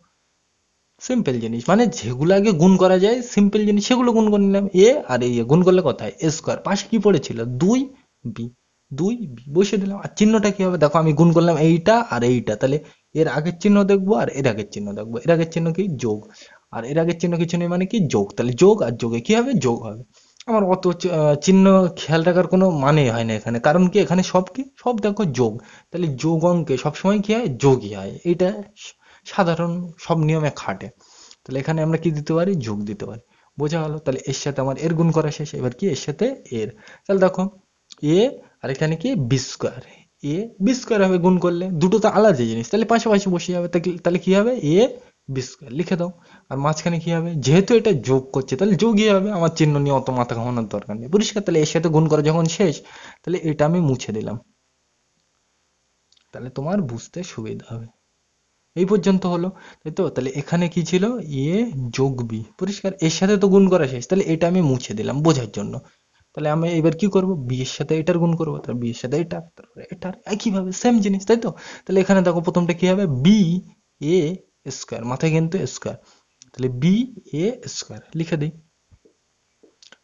সিম্পল জিনিস, মানে যেগুলো আগে গুণ করা যায় সিম্পল জিনিস সেগুলো গুণ করে নিলাম। এ আর এ গুণ করলে কত হয়? এ স্কোয়ার। পাশে কি পড়েছিল? 2b, 2b বসিয়ে দিলাম। আর চিহ্নটা কি হবে? দেখো আমি গুণ করলাম এইটা আর এইটা, তাহলে এর আগের চিহ্ন দেখবো আর এর আগের চিহ্ন দেখবো। এর আগের চিহ্ন কি? যোগ। আর এর আগের চিহ্ন কিছু নেই মানে কি? যোগ। তাহলে যোগ আর যোগে কি হবে? যোগ হবে। আমার অত চিহ্ন খেয়াল রাখার কোনো মানে হয় না এখানে, কারণ কি এখানে সব কি? সব দেখো যোগ। তাহলে যোগ অঙ্কে সবসময় কি হয়? যোগই হয়। এটা সাধারণ সব নিয়মে খাটে। তাহলে এখানে আমরা কি দিতে পারি? যোগ দিতে পারি। বোঝা গেল? তাহলে এর সাথে আমার এর গুণ করা শেষ, এবার কি এর সাথে এর। তাহলে দেখো এ আর এখানে কি? B square. A B square হবে গুণ করলে, দুটো তো আলাদা জিনিস, তাহলে পাশাপাশি বসে যাবে। তাহলে কি হবে? এ বি স্কোয়ার লিখে দাও। আর মাঝখানে কি হবে? যেহেতু এটা যোগ করছে তাহলে যোগই হবে, আমার চিহ্ন নিয়ে অত মাথা ঘামানোর দরকার নেই, পরিষ্কার। তাহলে এর সাথে গুণ করা যখন শেষ, তাহলে এটা আমি মুছে দিলাম, তাহলে তোমার বুঝতে সুবিধা হবে। এই পর্যন্ত হলো, তাই তো? তাহলে এখানে কি ছিল? এ যোগ বি, পরিষ্কার। এর সাথে তো গুণ করা শেষ, তাহলে এটা আমি মুছে দিলাম বোঝার জন্য। তাহলে আমি এবার কি করব? বি এর সাথে এটার গুণ করবো, তাহলে বি এর সাথে এটা, তারপরে এটার, একইভাবে সেম জিনিস, তাই তো? তাহলে এখানে দেখো প্রথমটা কি হবে? বি এ স্কোয়ার, মাথায় কিন্তু স্কোয়ার, তাহলে বি এ স্কোয়ার লিখে দিই।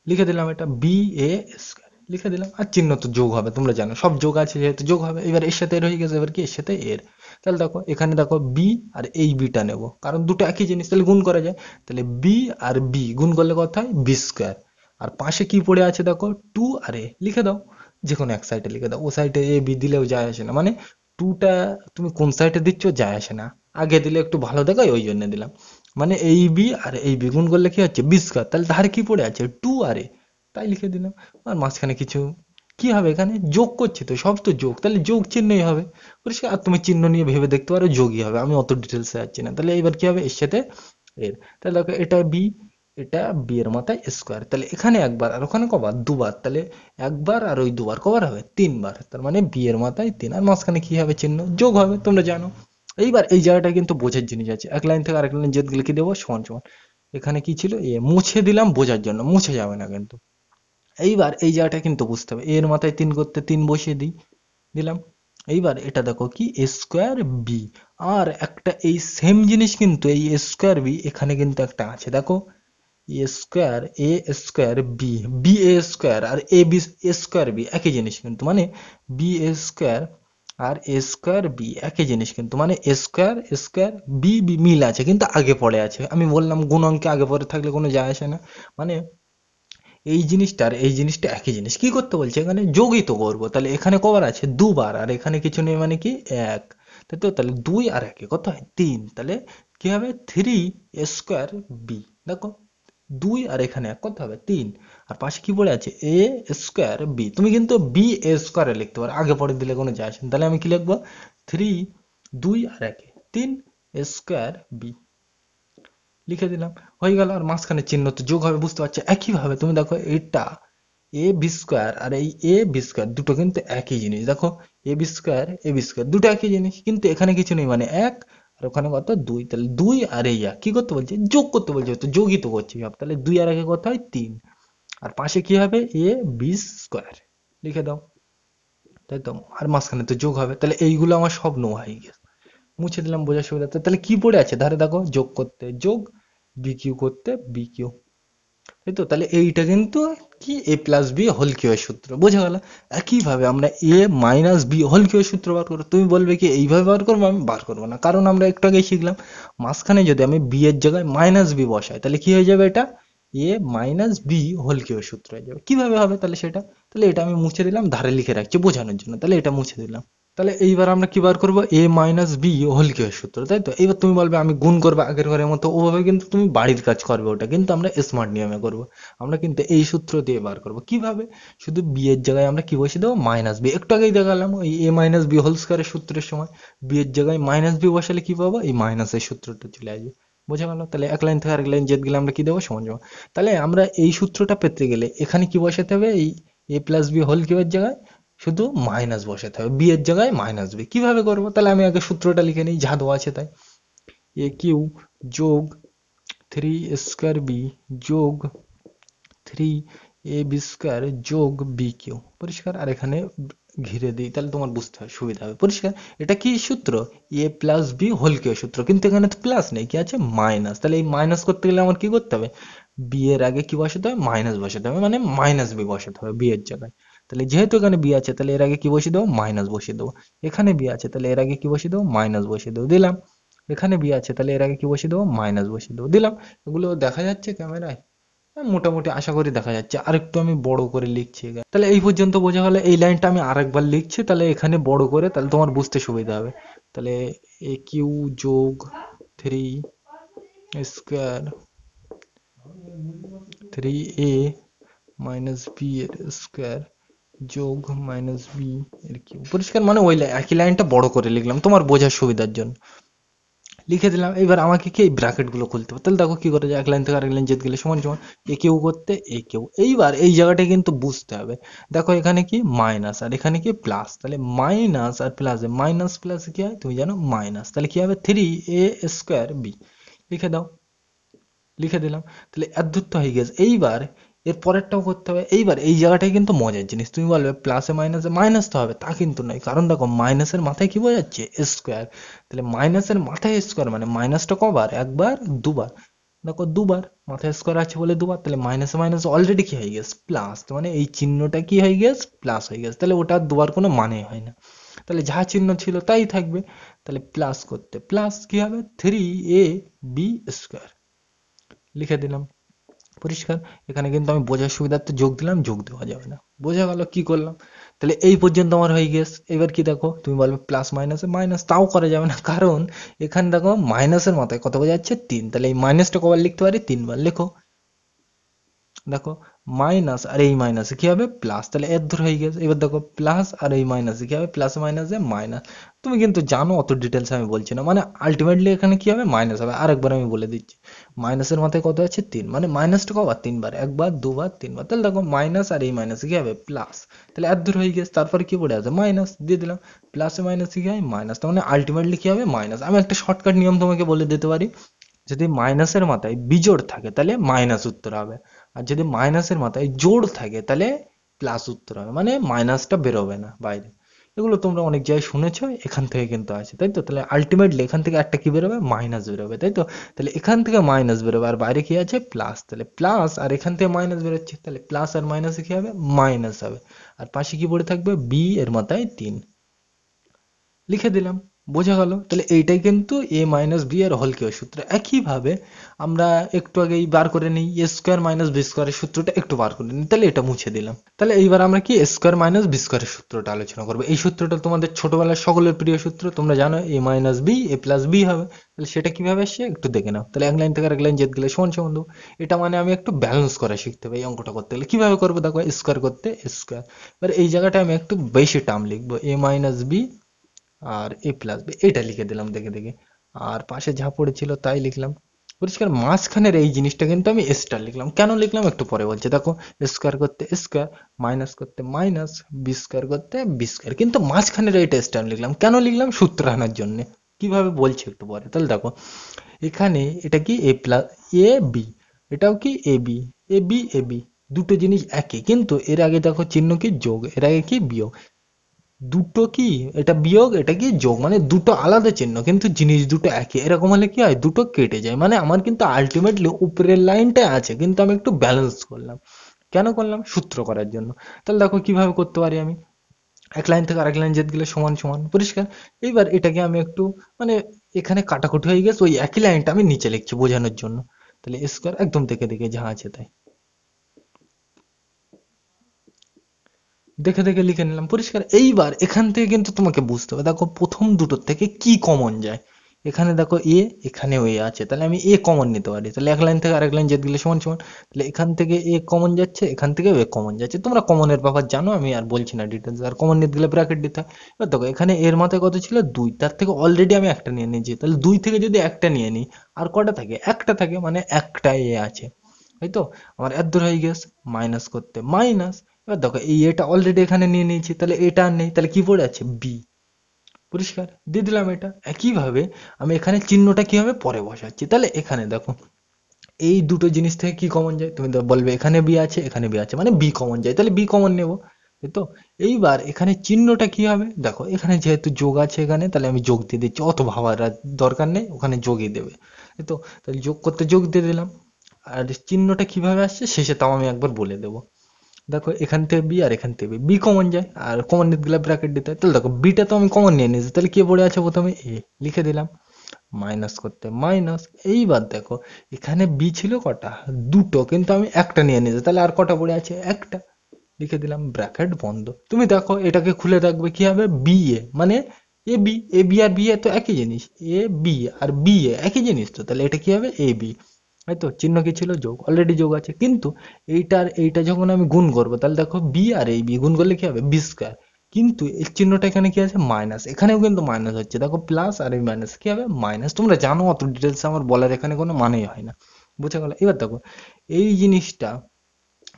লিখে দিলাম এটা বি এ স্কোয়ার লিখে দিলাম। আর চিহ্ন তো যোগ হবে, তোমরা জানো সব যোগ আছে যেহেতু যোগ হবে। এবার এর সাথে এর হয়ে গেছে, এবার কি এর সাথে এর। তাহলে দেখো এখানে দেখো বি আর এই বিটা নেব, কারণ দুটো একই জিনিস, তাহলে গুণ করা যায়। তাহলে বি আর বি গুণ করলে কত হয়? B square. আর পাশে কি পড়ে আছে দেখো? টু আর এ লিখে দাও, যে কোনো এক সাইডে লিখে দাও। ও সাইডে এ বি দিলেও যায় আসে না, মানে টুটা তুমি কোন সাইডে দিচ্ছ যায় আসে না, আগে দিলে একটু ভালো দেখায় ওই জন্য দিলাম। মানে এই বি আর এই বি গুণ করলে কি হচ্ছে? B square. তাহলে ধারে কি পড়ে আছে? টু আর এ, তাই লিখে দিলাম। আর মাঝখানে কিছু কি হবে? এখানে যোগ করছি তো, সব তো যোগ, তাহলে যোগ চিহ্নই হবে, পরিষ্কার। আর তুমি চিহ্ন নিয়ে ভেবে দেখতে পারো যোগই হবে, আমি অত ডিটেলসে যাচ্ছি না। তাহলে এবার কি হবে? এর সাথে এর। তাহলে দেখো এটা বি, এটা বি এর মাথায় স্কোয়ার, তাহলে এখানে একবার আর ওখানে কবার? দুবার, তাহলে একবার আর ওই দুবার কবার হবে? তিনবার। তার মানে বি এর মাথায় তিন, আর মাঝখানে কি হবে? চিহ্ন যোগ হবে, তোমরা জানো। এইবার এই জায়গাটা কিন্তু বোঝার জিনিস আছে, এক লাইন থেকে আরেক লাইন জেদ লিখে দেবো সমান সমান। এখানে কি ছিল? এ মুছে দিলাম বোঝার জন্য, মুছে যাবে না কিন্তু। এইবার এই জায়গাটা কিন্তু বুঝতে হবে, এর মাথায় তিন করতে তিন বসিয়ে দিই, দিলাম। এইবার এটা দেখো কি? এ স্কোয়ার বি। আর একটা এই সেম জিনিস কিন্তু এই এ স্কোয়ার বি এখানে কিন্তু একটা আছে, দেখো এ square A square B, B A square R A B A square B একই জিনিস কিন্তু, মানে B A square R A square B একই জিনিস কিন্তু, মানে এ স্কোয়ার স্কোয়ার বি বি মিল আছে কিন্তু আগে পড়ে আছে। আমি বললাম গুণ অঙ্কে আগে পড়ে থাকলে কোনো যায় আসে না, মানে এই জিনিসটা আর এই জিনিসটা একই জিনিস। কি করতে বলছে? এখানে যোগই তো করবো, তাহলে এখানে কবার আছে? দুবার, আর এখানে কিছু নেই মানে কি? এক, তাই তো? তাহলে দুই আর একে কত হয়? তিন। তাহলে কি হবে? Three square B. দেখো দুই আর এখানে এক কত হবে? তিন। আর পাশে কি পড়ে আছে? এ স্কোয়ার বি। তুমি কিন্তু বি এ স্কোয়ারে লিখতে পারো, আগে পরে দিলে কোনো যায় আসে না। তাহলে আমি কি লিখবো? থ্রি, দুই আর একে তিন স্কোয়ার বি লিখে দিলাম, হয়ে গেল। আর মাঝখানে চিহ্ন তো যোগ হবে, বুঝতে পারছো? একইভাবে তুমি দেখো এটা এ বি স্কোয়ার আর এই এ বি স্কোয়ার দুটো কিন্তু একই জিনিস, দেখো এ বি স্কোয়ার দুটো একই জিনিস, কিন্তু এখানে কিছু নেই মানে এক, আর ওখানে কত? দুই। তাহলে দুই আর এই এক কি করতে বলছে? যোগ করতে বলছে, তো যোগই তো করছি সব। তাহলে দুই আর একে কত হয়? তিন। আর পাশে কি হবে? এ বি স্কোয়ার লিখে দাও, তাই তো? আর মাঝখানে তো যোগ হবে, তাহলে এইগুলো আমার সব নো হয়ে গেছে, মুছে দিলাম বোঝার সুবিধা। তাহলে কি পড়ে আছে ধারে? দেখো যোগ করতে যোগ, বি কিউ করতে বি কিউ, তাই তো? তাহলে এইটা কিন্তু কি? এ প্লাস বি হোল কিউ এর সূত্র, বোঝা গেল? একইভাবে আমরা এ মাইনাস বি হোল কিউ এর সূত্র বার করবো। তুমি বলবে কি এইভাবে বার করবো? আমি বার করবো না, কারণ আমরা একটু আগে শিখলাম মাঝখানে যদি আমি বি এর জায়গায় মাইনাস বি বসাই তাহলে কি হয়ে যাবে? এটা এ মাইনাস বি হোল কিউ এর সূত্র হয়ে যাবে। কিভাবে হবে তাহলে সেটা? তাহলে এটা আমি মুছে দিলাম, ধারে লিখে রাখছি বোঝানোর জন্য, তাহলে এটা মুছে দিলাম। তাহলে এইবার আমরা কি বার করবো? এ মাইনাস বি হোল কিউ এর সূত্র, তাই তো? এবার তুমি বলবে আমি গুণ করবো আগের ঘরের মতো, ওভাবে কিন্তু তুমি বাড়ির কাজ করবে, ওটা কিন্তু আমরা স্মার্ট নিয়মে করবো। আমরা কিন্তু এই সূত্র দিয়ে বার করবো। কিভাবে? শুধু বি এর জায়গায় আমরা কি বসিয়ে দেবো? Minus B. একটু আগেই দেখালাম ওই এ মাইনাস বি হোল স্কয়ারের সূত্রের সময় বি এর জায়গায় মাইনাস বি বসালে কি পাবো? এই মাইনাসের সূত্রটা চলে আসবে, বোঝা গেল? তাহলে এক লাইন থেকে আরেক লাইন জেদ গেলে আমরা কি দেবো? সমান সমান। তাহলে আমরা এই সূত্রটা পেতে গেলে এখানে কি বসাতে হবে? এই এ প্লাস বি হোল কিউ এর জায়গায় শুধু মাইনাস বসাতে হবে, বি এর জায়গায় মাইনাস বি। কিভাবে করবো? তাহলে আমি আগে সূত্রটা লিখে নিই, যা দেওয়া আছে তাই। এ কিউ যোগ থ্রি স্কোয়ার বি যোগ থ্রি এ বি স্কোয়ার যোগ বি কিউ, পরিষ্কার। আর এখানে ঘিরে দিই, তাহলে তোমার বুঝতে হবে, সুবিধা হবে। পরিষ্কার? এটা কি সূত্র? এ প্লাস বি হোল কিউব সূত্র, কিন্তু এখানে তো প্লাস নেই, কি আছে? মাইনাস। তাহলে এই মাইনাস করতে গেলে আমার কি করতে হবে? বি এর আগে কি বসাতে হবে? মাইনাস বসাতে হবে, মানে মাইনাস বি বসাতে হবে বি এর জায়গায়। তাহলে যেহেতু এখানে বি আছে, তাহলে এর আগে কি বসিয়ে দেবো? মাইনাস বসিয়ে দেবো। এখানে বি আছে, তাহলে এর আগে কি বসিয়ে দেবো? মাইনাস বসিয়ে দেবো, দিলাম। এখানে বি আছে, তাহলে এর আগে কি বসিয়ে দেবো? মাইনাস বসিয়ে দেবো, দিলাম। এগুলো দেখা যাচ্ছে ক্যামেরায়? হ্যাঁ, মোটামুটি আশা করি দেখা যাচ্ছে। আরেকটু আমি বড় করে লিখছি এখানে। তাহলে এই পর্যন্ত বোঝা গেল। এই লাইনটা আমি আরেকবার লিখছি, তাহলে এখানে বড় করে, তাহলে তোমার বুঝতে সুবিধা হবে। তাহলে এ কিউ যোগ 3 স্কোয়ার 3a মাইনাস বি এর স্কোয়ার যোগ মাইনাস বি এর কিউ। পরিষ্কার? মানে ওই একই লাইনটা বড় করে লিখলাম তোমার বোঝার সুবিধার জন্য, লিখে দিলাম। এবার আমাকে কি এই ব্র্যাকেট গুলো খুলতে হবে। তাহলে দেখো কি করে যায়, এক লাইন থেকে আরেক লাইন যেতে গেলে সমান সমান এ কেউ করতে এ কেউ। এইবার এই জায়গাটা কিন্তু বুঝতে হবে। দেখো এখানে কি মাইনাস আর এখানে কি প্লাস, তাহলে মাইনাস আর প্লাসে মাইনাস প্লাস কি হয় তুমি জানো? মাইনাস। তাহলে কি হবে? 3a² লিখে দাও, লিখে দিলাম। তাহলে এর দূরত্ব হয়ে গেছে। এইবার এর পরেরটাও করতে হবে। এইবার এই জায়গাটাই কিন্তু মজার জিনিস। তুমি বলবে প্লাসে মাইনাসে মাইনাস তো হবে, তা কিন্তু নয়। কারণ দেখো মাইনাসের মাথায় কি বোঝাচ্ছে? স্কোয়ার। তাহলে মাইনাসের মাথায় স্কোয়ার মানে মাইনাসটা কবার? একবার, দুবার। দেখো দুবার, মাথায় স্কোয়ার আছে বলে দুবার। তাহলে মাইনাসে মাইনাস অলরেডি কি হয়ে গেছে? প্লাস। মানে এই চিহ্নটা কি হয়ে গেছে? প্লাস হয়ে গেছে। তাহলে ওটা দুবার কোনো মানে হয় না, তাহলে যা চিহ্ন ছিল তাই থাকবে। তাহলে প্লাস করতে প্লাস কি হবে? 3ab² লিখে দিলাম। পরিষ্কার? এখানে কিন্তু আমি বোঝার সুবিধার্থে যোগ দিলাম, যোগ দেওয়া যাবে না। বোঝা গেল কি করলাম? তাহলে এই পর্যন্ত আমার হয়ে গেছে। এবার কি দেখো, তুমি বলবে প্লাস মাইনাসে মাইনাস, তাও করা যাবে না, কারণ এখানে দেখো মাইনাসের মাথায় কত বোঝাচ্ছে? 3। তাহলে এই মাইনাসটা কবার লিখতে পারি? 3 বার। লেখো, দেখো মাইনাস আর এই মাইনাসে কি হবে? প্লাস। তাহলে এর ধরে হয়ে গেছে। এবার দেখো প্লাস আর এই মাইনাসে কি হবে? প্লাস মাইনাসে মাইনাস। তুমি কিন্তু জানো, অত ডিটেলস আমি বলছি না। মানে আলটিমেটলি এখানে কি হবে? মাইনাস হবে। আরেকবার আমি বলে দিচ্ছি, মাইনাসের মাথায় কত আছে? 3। মানে মাইনাসটা কবার? 3 বার। একবার, দুবার, 3 বার। তাহলে দেখো মাইনাস আর এই মাইনাসে কি হবে? প্লাস। তাহলে এর ধরে হয়ে গেছে। তারপরে কি পড়ে আছে? মাইনাস দিয়ে দিলাম। প্লাসে মাইনাসে কি হয়? মাইনাস। তার মানে আলটিমেটলি কি হবে? মাইনাস। আমি একটা শর্টকাট নিয়ম তোমাকে বলে দিতে পারি, যদি মাইনাসের মাথায় বিজোড় থাকে তাহলে মাইনাস উত্তর হবে, আর যদি মাইনাসের মাথায় জোড় থাকে তাহলে প্লাস উত্তর হবে, মানে মাইনাসটা বেরোবে না বাইরে। এগুলো তোমরা অনেক জায়গায় শুনেছো, এখান থেকে কিন্তু আছে, তাই তো? তাহলে আলটিমেটলি এখান থেকে একটা কি বেরোবে? মাইনাস বেরোবে, তাই তো? তাহলে এখান থেকে মাইনাস বেরোবে আর বাইরে কি আছে? প্লাস। তাহলে প্লাস আর এখান থেকে মাইনাস বেরোচ্ছে, তাহলে প্লাস আর মাইনাসে কি হবে? মাইনাস হবে। আর পাশে কি পড়ে থাকবে? বি এর মাথায় 3 লিখে দিলাম। বোঝা গেল? তাহলে এইটাই কিন্তু এ মাইনাস বি এর হোল কিউব সূত্র। একইভাবে আমরা একটু আগেই বার করে নিই এ স্কোয়ার মাইনাস বি স্কোয়ারের সূত্রটা, একটু বার করে নিই। তাহলে এটা মুছে দিলাম। তাহলে এইবার আমরা কি এ স্কোয়ার মাইনাস বি স্কোয়ারের সূত্রটা আলোচনা করবো। এই সূত্রটা তোমাদের ছোটবেলার সকলের প্রিয় সূত্র, তোমরা জানো এ minus B A plus B হবে। তাহলে সেটা কিভাবে আসছে একটু দেখে নাও। তাহলে এক লাইন থেকে আরেক লাইন যেতে গেলে সমান সমান দেবো। এটা মানে আমি একটু ব্যালেন্স করা শিখতে হবে। এই অঙ্কটা করতে গেলে কিভাবে করবো দেখো, স্কোয়ার করতে স্কোয়ার। এবার এই জায়গাটা আমি একটু বেশি টার্ম লিখবো, এ মাইনাস বি আর এ প্লাস বি, এটা লিখে দিলাম দেখে দেখে। আর পাশে যা পড়েছিল তাই লিখলাম। পরিষ্কার? মাঝখানের এই জিনিসটা কিন্তু আমি স্টার লিখলাম। কেন লিখলাম একটু পরে বলছি। দেখো স্কোয়ার করতে স্কোয়ার, মাইনাস করতে মাইনাস, বি স্কোয়ার করতে বি স্কোয়ার, কিন্তু মাঝখানের এইটা স্টার লিখলাম। কেন লিখলাম? সূত্র আনার জন্য। কিভাবে বলছি একটু পরে। তাহলে দেখো এখানে এটা কি এ প্লাস এ বি, এটাও কি A B, A B A B, দুটো জিনিস একই, কিন্তু এর আগে দেখো চিহ্ন কি? যোগ। এর আগে কি? বিয়োগ। দুটো কি? এটা বিয়োগ, এটা কি? যোগ। মানে দুটো আলাদা চিহ্ন কিন্তু জিনিস দুটো একই। এরকম হলে কি হয়? দুটো কেটে যায়। মানে আমার কিন্তু আলটিমেটলি উপরের লাইনটা আছে, কিন্তু আমি একটু ব্যালেন্স করলাম। কেন করলাম? সূত্র করার জন্য। তাহলে দেখো কিভাবে করতে পারি আমি। এক লাইন থেকে আরেক লাইন যেতে গেলে সমান সমান। পরিষ্কার? এইবার এটাকে আমি একটু মানে এখানে কাটাকুটি হয়ে গেছে, ওই একই লাইনটা আমি নিচে লিখছি বোঝানোর জন্য। তাহলে স্কোয়ার একদম দেখে দেখে যা আছে তাই দেখে দেখে লিখে নিলাম। পরিষ্কার? এইবার এখান থেকে কিন্তু তোমাকে বুঝতে হবে। দেখো প্রথম দুটোর থেকে কি কমন যায়। এখানে দেখো এ, এখানেও এ আছে, তাহলে আমি এ কমন নিতে পারি। তাহলে এক লাইন থেকে আরেক লাইন যেতে গেলে সমান সমান। তাহলে এখান থেকে এ কমন যাচ্ছে, এখান থেকেও এ কমন যাচ্ছে। তোমরা কমনের ব্যাপার জানো, আমি আর বলছি না ডিটেলস। আর কমন নিতে গেলে ব্র্যাকেট দিতে হয়। এবার দেখো এখানে এর মাথায় কত ছিল? 2, তার থেকে অলরেডি আমি একটা নিয়ে নিয়েছি। তাহলে 2 থেকে যদি একটা নিয়ে নিই, আর কটা থাকে? একটা থাকে, মানে একটা এ আছে, তাই তো? আমার এর দূর হয়ে গেছে মাইনাস করতে মাইনাস। এবার দেখো এই এটা অলরেডি এখানে নিয়ে নিয়েছি, তাহলে এটা আর নেই, তাহলে কি পড়ে আছে? বি। পরিষ্কার? দিয়ে দিলাম এটা। একইভাবে আমি এখানে চিহ্নটা কি হবে পরে বসাচ্ছি। তাহলে এখানে দেখো এই দুটো জিনিস থেকে কি কমন যায়, তুমি তো বলবে এখানে বি আছে এখানে বি আছে, মানে বি কমন যায়, তাহলে বি কমন নেব। তাই তো। এইবার এখানে চিহ্নটা কি হবে দেখো, এখানে যেহেতু যোগ আছে এখানে, তাহলে আমি যোগ দিয়ে দিচ্ছি, অত ভাবার আর দরকার নেই, ওখানে যোগই দেবে। তাই তো, তাহলে যোগ করতে যোগ দিয়ে দিলাম। আর চিহ্নটা কিভাবে আসছে শেষে তাও আমি একবার বলে দেবো। দেখো এখান থেকে বি আর এখান থেকে বি, বি কমন যায় আর কমন নিতে গেলে ব্র্যাকেট দিতে হয়। তাহলে দেখো বিটা তো আমি কমন নিয়ে নিয়েছি, তাহলে কি পড়ে আছে প্রথমে এ, লিখে দিলাম। মাইনাস করতে মাইনাস। এইবার দেখো এখানে বি ছিল কটা, দুটো, কিন্তু আমি একটা নিয়ে নিয়েছি, তাহলে আর কটা পড়ে আছে, একটা, লিখে দিলাম, ব্র্যাকেট বন্ধ। তুমি দেখো এটাকে খুলে দেখবে কি হবে, বি এ মানে A B, A B R B A তো একই জিনিস, A B R B A একই জিনিস, তো তাহলে এটা কি হবে, এ বি। তাই তো, চিহ্ন কি ছিল, যোগ, অলরেডি যোগ আছে। কিন্তু এইটার এইটা যখন আমি গুণ করবো, তাহলে দেখো বি আর এই বি গুণ করলে কি হবে, বি স্কোয়ার। কিন্তু এই চিহ্নটা এখানে কি আছে, মাইনাস, এখানেও কিন্তু মাইনাস হচ্ছে, দেখো প্লাস আর এই মাইনাস কি হবে, মাইনাস। তোমরা জানো, অত ডিটেলস আমার বলার এখানে কোনো মানেই হয় না, বুঝে গেল। এবার দেখো এই জিনিসটা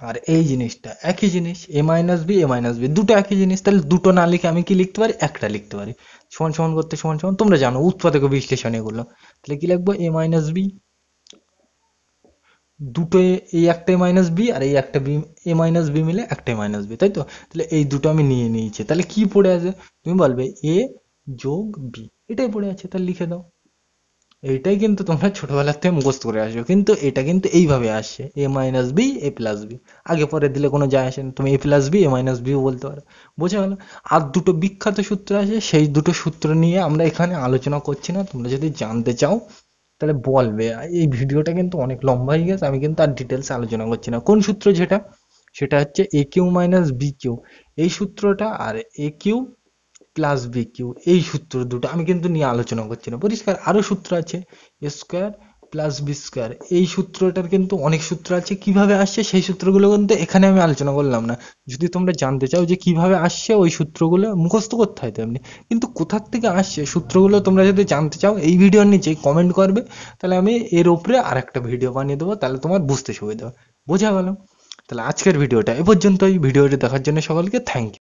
আর এই জিনিসটা একই জিনিস, এ মাইনাস বি, এ মাইনাস বি দুটো একই জিনিস, তাহলে দুটো না লিখে আমি কি লিখতে পারি, একটা লিখতে পারি। সমান সমান করতে সমান সমান, তোমরা জানো উৎপাদক ও বিশ্লেষণ এগুলো। তাহলে কি লিখবো, এ মাইনাস বি, দুটো এই একটা মাইনাস বি আর এই একটা বি, এ মাইনাস বি মিলে একটা মাইনাস বি, তাই তো। তাহলে এই দুটো আমি নিয়ে নিয়েছি, তাহলে কি পড়ে আছে, তুমি বলবে এ যোগ বি, এটাই পড়ে আছে, তাহলে লিখে দাও। এইটাই কিন্তু তোমরা ছোটবেলার থেকে মুখস্থ করে আসো, কিন্তু এটা কিন্তু এইভাবে আসছে, এ minus B A plus B, আগে পরে দিলে কোনো যায় আসে না, তুমি এ plus B A minus bio বলতে পারো, বোঝা গেল। আর দুটো বিখ্যাত সূত্র আছে, সেই দুটো সূত্র নিয়ে আমরা এখানে আলোচনা করছি না, তোমরা যদি জানতে চাও তাহলে বলবে। এই ভিডিওটা কিন্তু অনেক লম্বা হয়ে গেছে, আমি কিন্তু আর ডিটেলস আলোচনা করছি না। কোন সূত্র যেটা, সেটা হচ্ছে এ কিউ মাইনাস বি কিউ, এই সূত্রটা, আর এ কিউ প্লাস বি কিউ, এই সূত্র দুটো আমি কিন্তু নিয়ে আলোচনা করছি না, পরিষ্কার। আরো সূত্র আছে, এ স্কোয়ার প্লাস বি স্কোয়ার, এই সূত্রটার কিন্তু অনেক সূত্র আছে, কিভাবে আসছে সেই সূত্রগুলো কিন্তু এখানে আমি আলোচনা করলাম না। যদি তোমরা জানতে চাও যে কিভাবে আসছে ওই সূত্রগুলো মুখস্থ করতে হয় তেমনি, কিন্তু কোথার থেকে আসছে সূত্রগুলো তোমরা যদি জানতে চাও, এই ভিডিওর নিচে কমেন্ট করবে, তাহলে আমি এর উপরে আর একটা ভিডিও বানিয়ে দেবো, তাহলে তোমার বুঝতে সুবিধা হবে। বোঝা গেল। তাহলে আজকের ভিডিওটা এ পর্যন্তই, ভিডিওটি দেখার জন্য সকলকে থ্যাংক ইউ।